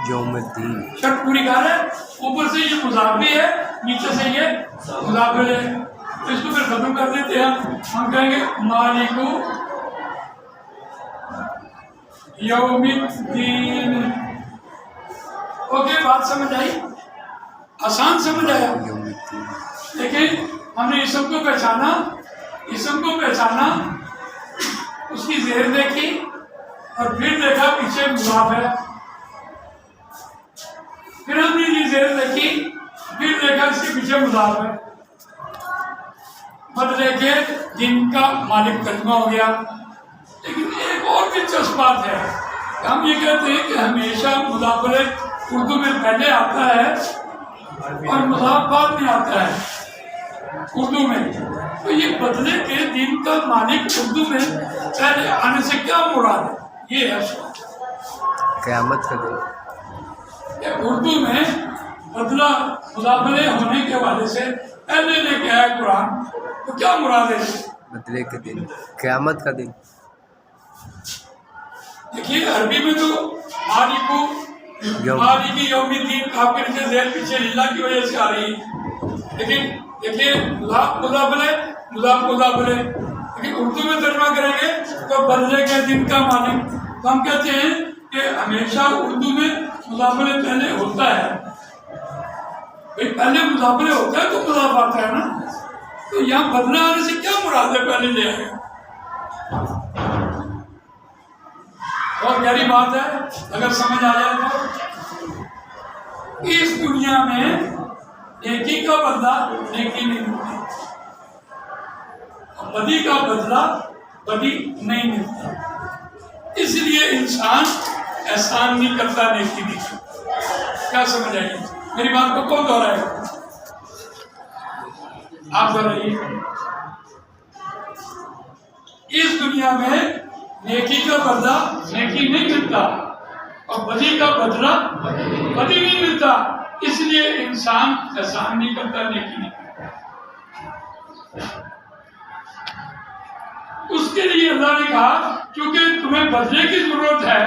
یوم الدین
شرط پوری کر رہا ہے. اوپر سے یہ مضاف بھی ہے، نیچے سے یہ مضاف الیہ ہے. تو اس کو پھر ختم کر دیتے ہیں. ہم کہیں گے مالک یوم الدین. اوکے، بات سمجھ آئی؟ آسان سمجھ آیا؟
یوم الدین.
لیکن ہم نے اسم کو پہچانا، اس کی زیر دیکھی اور پھر دیکھا پیچھے مضاف ہے. پھر ہم نے یہ زیر دیکھی، پھر دیکھا اس کے پیچھے مضاف ہے. بدلے کے دن کا مالک ترجمہ ہو گیا. لیکن ایک اور دلچسپ بات ہے، ہم یہ کہتے ہیں کہ ہمیشہ مضاف الیہ اردو میں پہلے آتا ہے اور مضاف بعد میں آتا ہے اردو میں. تو یہ بدلے کے دن کا مالک اردو میں پہلے آنے سے کیا مراد ہے؟ یہ ہے
قیامت کا دن.
اردو میں بدلہ مضاف الیہ ہونے کے حوالے سے پہلے لے کے آیا قرآن، تو کیا مراد ہے؟
بدلے کے دن، قیامت کا دن.
دیکھیے عربی میں تو مالک یوم الدین آپ کے نیچے زیر پیچھے للہ کی وجہ سے آ رہی ہے. لیکن دیکھیے مضاف الیہ، لیکن اردو میں ترجمہ کریں گے تو بدلے کے دن کا مالک تو ہم کہتے ہیں کہ ہمیشہ اردو میں مضافر پہلے ہوتا ہے. بھائی پہلے مضافر ہوتا ہے تو مضاف آتا ہے نا. تو یہاں بدلہ آنے سے کیا مراد ہے پہلے لے آئے؟ بہت گہری بات ہے اگر سمجھ آ جائے تو. اس دنیا میں نیکی کا بدلہ نیکی نہیں ملتی، بدی کا بدلہ بدی نہیں ملتا. اس لیے انسان احسان نہیں کرتا، نیکی نہیں کرتا. کیا سمجھ آئیے؟ میری بات کو کون دہرائے گا؟ آپ دہرائیے. اس دنیا میں نیکی کا بدلہ نیکی نہیں ملتا اور بدی کا بدلہ بدی نہیں ملتا. اس لیے انسان احسان نہیں کرتا، نیکی نہیں کرتا. اس کے لیے اللہ نے کہا کیونکہ تمہیں بدلے کی ضرورت ہے،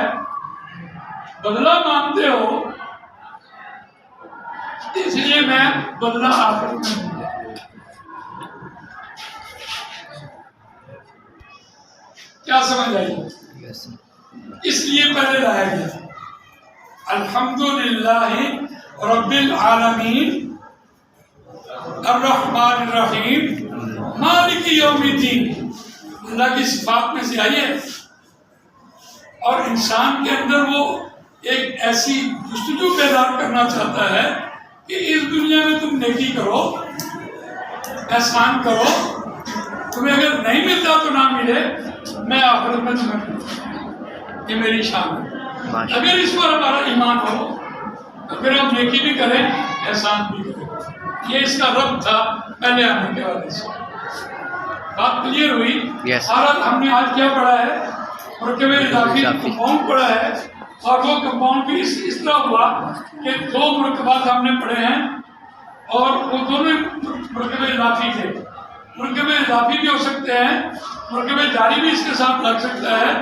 بدلہ مانگتے ہو، اس لیے میں بدلہ آخر میں دوں گا. کیا سمجھ آئی؟ اس لیے پہلے لایا گیا الحمدللہ رب العالمین الرحمن الرحیم مالک یوم الدین. اللہ کی صفات میں سے آئی ہے اور انسان کے اندر وہ ایک ایسی جستجو پیدا کرنا چاہتا ہے کہ اس دنیا میں تم نیکی کرو، احسان کرو، تمہیں اگر نہیں ملتا تو نہ ملے، میں آخرت میں تمہیں ملتا. یہ میری شان ہے. اگر اس پر ہمارا ایمان ہو تو پھر ہم نیکی بھی کریں، احسان بھی کریں. یہ اس کا رب تھا پہلے آنے کے والے سے. بات کلیئر ہوئی؟ حالت ہم نے آج کیا پڑھا ہے؟ مرکب اضافی کمپاؤنڈ پڑھا ہے اور وہ کمپاؤنڈ بھی اس طرح ہوا کہ دو مرکبات ہم نے پڑھے ہیں اور وہ دونوں مرکب اضافی تھے. مرکب اضافی بھی ہو سکتے ہیں، مرکب جاری بھی اس کے ساتھ لگ سکتا ہے.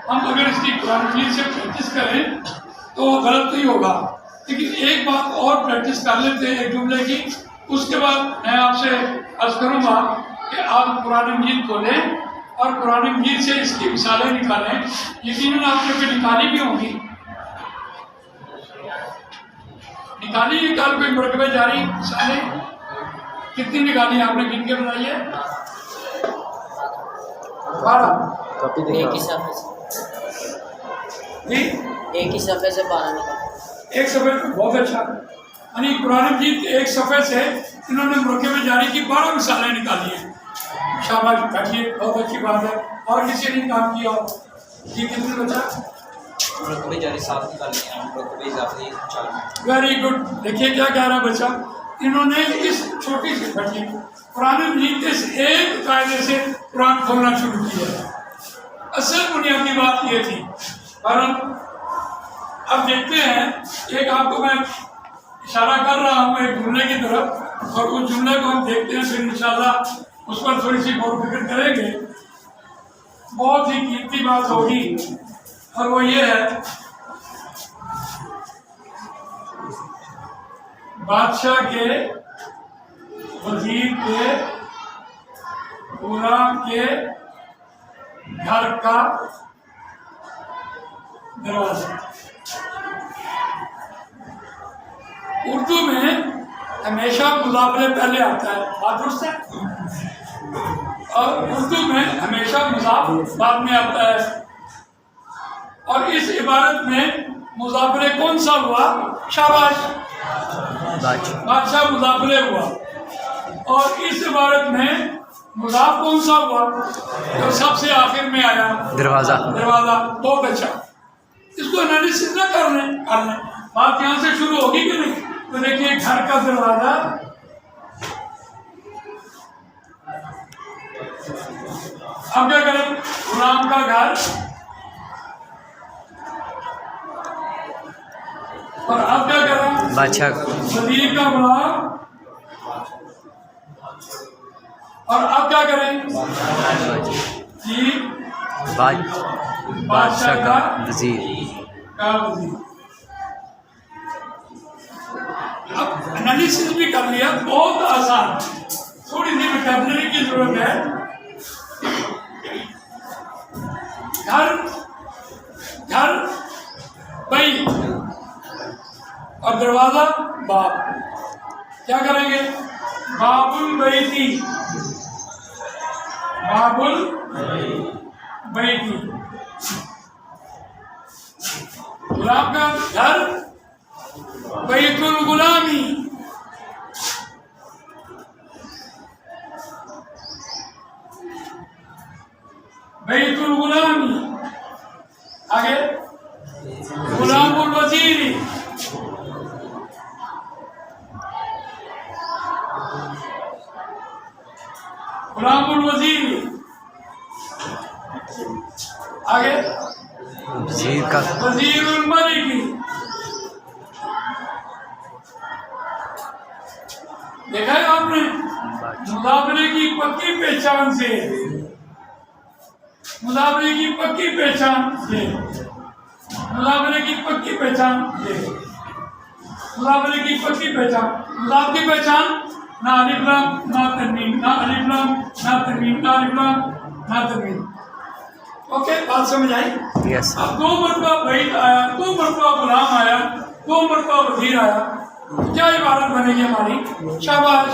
ہم اگر اس کی قرآن مجید سے پریکٹس کریں تو وہ غلط نہیں ہوگا. لیکن ایک بات اور پریکٹس کر لیتے ہیں ایک جملے کی، اس کے بعد میں آپ سے عرض کروں گا کہ آپ قرآن مجید کھولیں اور قرآن مجید سے اس کی مثالیں نکالیں. یقیناً آپ نے پھر نکالی بھی ہوں گی. نکالی نکال کوئی مرکبہ جاری مثالیں کتنی نکالی آپ نے گن کے بتائی ہے؟ 12.
ایک ہی صفحے سے
جی
ایک ہی صفحے سے 12 نکال.
ایک صفحے میں بہت اچھا. یعنی قرآن مجید کے ایک صفحے سے انہوں نے مرکب جاری کی 12 مثالیں نکالی ہیں. شاباش، بیٹھیے، بہت اچھی بات ہے. اور کسی نے کام کیا ہو؟ جی کتنے بچا؟
مرکب جاری 7 نکالی ہیں، مرکب اضافی 4.
Very good. دیکھیے کیا کہہ رہا بچہ. انہوں نے اس چھوٹی سی بیٹھی قرآن مجید کے اس ایک قاعدے سے قرآن کھولنا شروع کیا. اصل بنیادی بات یہ تھی. اور اب دیکھتے ہیں، ایک آپ کو میں اشارہ کر رہا ہوں ایک جملے کی طرف، اور اس جملے کو ہم دیکھتے ہیں پھر انشاءاللہ اس پر تھوڑی سی غور و فکر کریں گے. بہت ہی قیمتی بات ہوگی اور وہ یہ ہے بادشاہ کے وزیر کے غلام کے گھر کا دروازہ. اردو میں ہمیشہ مضافر پہلے آتا ہے، بات درست ہے، اور اردو میں ہمیشہ مضاف بعد میں آتا ہے. اور اس عبارت میں مضافر کون سا ہوا؟ شاباش، بادشاہ مضافر ہوا. اور اس عبارت میں مضاف کون سا ہوا جو سب سے آخر میں آیا؟ دروازہ. بہت اچھا. اس کو انالیسس نہ کر لیں. بات یہاں سے شروع ہوگی کہ نہیں؟ تو دیکھیے گھر کا دروازہ، اب کیا کریں؟ غلام کا گھر، اور اب کیا کریں؟
بادشاہ
وزیر کا غلام، اور اب کیا کریں؟ جی
بادشاہ کا وزیر.
اب انالیسس بھی کر لیا، بہت آسان. تھوڑی سی ویکیبلری کی ضرورت ہے. گھر گھر بئی اور دروازہ باب. کیا کریں گے؟ باب البیتی، باب البیتی. غلام کا گھر بیت الغلامی. بیت الغلامی. آگے غلام الوزیری. غلام الوزیری. آگے
وزیر کا
وزیر الملکی. دیکھا ہے آپ نے؟ مضافرے کی پکی پہچان سے، مضافرے کی پکی پہچان سے، مضافرے کی پکی پہچان سے، مضافرے کی پکی پہچان. مضاف کی پہچان نہ الف لام نہ تنوین، نہ الف لام نہ تنوین، نہ الف لام نہ تنوین. اوکے، بات سمجھ آئی؟
یس.
اب 2 مرتبہ بیت آیا، 2 مرتبہ غلام آیا، 2 مرتبہ وزیر آیا. کیا عبارت بنے گی ہماری؟ شاباش.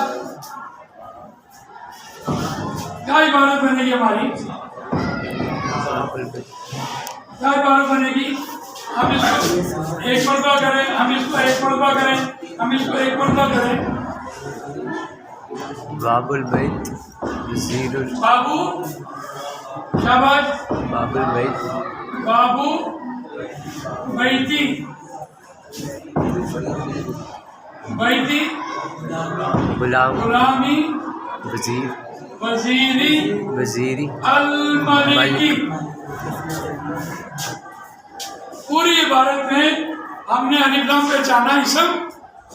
کیا عبارت بنے گی ہماری؟ کیا عبارت بنے گی؟ ہم اس کو 1 مرتبہ کریں، ہم اس کو 1 مرتبہ کریں، ہم اس کو 1 مرتبہ کریں.
باب البیت وزیر
بابو، شاباش.
باب البیت
بابو بیتی، بیتی
غلام
غلامی
وزیر
وزیری
وزیری
الملکی. پوری عبارت میں ہم نے الف لام پہچانا اسم،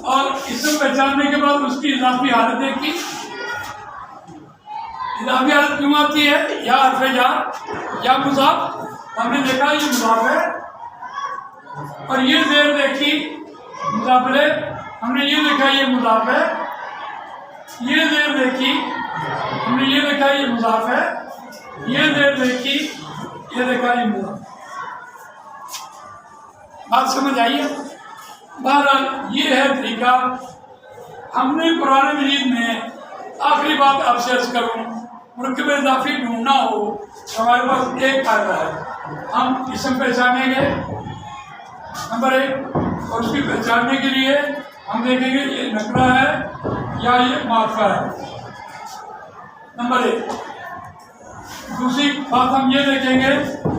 اور اسم پہچاننے کے بعد اس کی اضافی حالت دیکھی. اضافی حالت کیوں آتی ہے؟ یا حرف جر یا مضاف. ہم نے دیکھا یہ مضاف ہے، اور یہ زیر دیکھی مضاف ہے. ہم نے یہ دیکھا یہ مضاف ہے، یہ زیر دیکھی ہم نے یہ دیکھا یہ مضاف ہے، یہ زیر دیکھی یہ دیکھا یہ مضاف. بات سمجھ آئی ہے؟ بہرحال یہ ہے طریقہ. ہم نے قرآن مجید میں آخری بات آپ سے عرض کروں، مرکب اضافی ڈھونڈنا ہو تو ہمارے پاس ایک قاعدہ ہے. ہم اسم پہچانیں گے نمبر 1، اور اس کی پہچاننے کے لیے ہم دیکھیں گے یہ نکرہ ہے یا یہ معرفہ ہے. نمبر 1. دوسری بات ہم یہ دیکھیں گے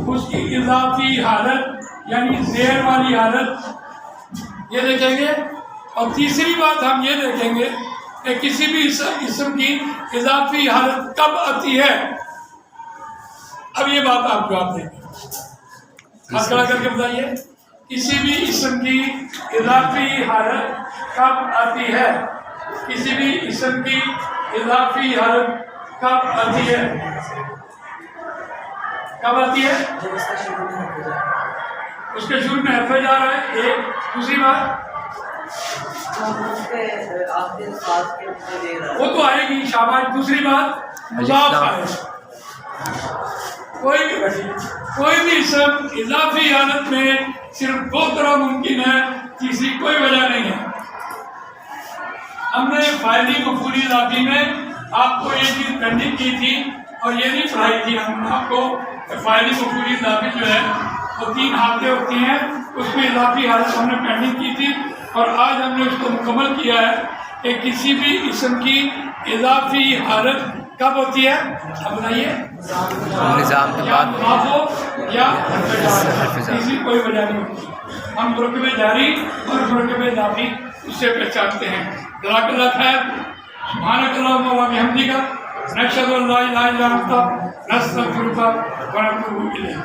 اس کی اضافی حالت یعنی زیر والی حالت یہ دیکھیں گے. اور تیسری بات ہم یہ دیکھیں گے کہ کسی بھی اسم کی اضافی حالت کب آتی ہے. اب یہ بات آپ جواب دیں گے، ہاتھ کھڑا کر کے بتائیے. کسی بھی اسم کی اضافی حالت کب آتی ہے؟ کسی بھی اسم کی اضافی حالت کب آتی ہے؟ کب آتی ہے؟ اس کے شروع میں حرف جا رہا ہے. ایک. دوسری بات وہ تو آئے گی، شاباش. دوسری بات مضاف آئے. کوئی بھی اسم اضافی حالت میں صرف 2 طرح ممکن ہے، تیسری کوئی وجہ نہیں ہے. ہم نے فاعلی مفعولی اضافی میں آپ کو یہ چیز پینڈنگ کی تھی اور یہ نہیں پڑھائی تھی. ہم آپ کو فاعلی مفعولی اضافی جو ہے وہ 3 حالتیں ہوتی ہیں، اس میں اضافی حالت ہم نے پینڈنگ کی تھی، اور آج ہم نے اس کو مکمل کیا ہے کہ کسی بھی اسم کی اضافی حالت کب ہوتی ہے؟ اب بتائیے.
نظام کے بعد
مضاف ہو یا حرف جر، کسی کوئی وجہ نہیں ہوتی. ہم مرکب جاری اور مرکب اضافی اسے پہچانتے ہیں. جزاک اللہ خیر. سبحانک اللہم و بحمدک، نشہد ان لا الہ الا انت، نستغفرک و نتوب الیک.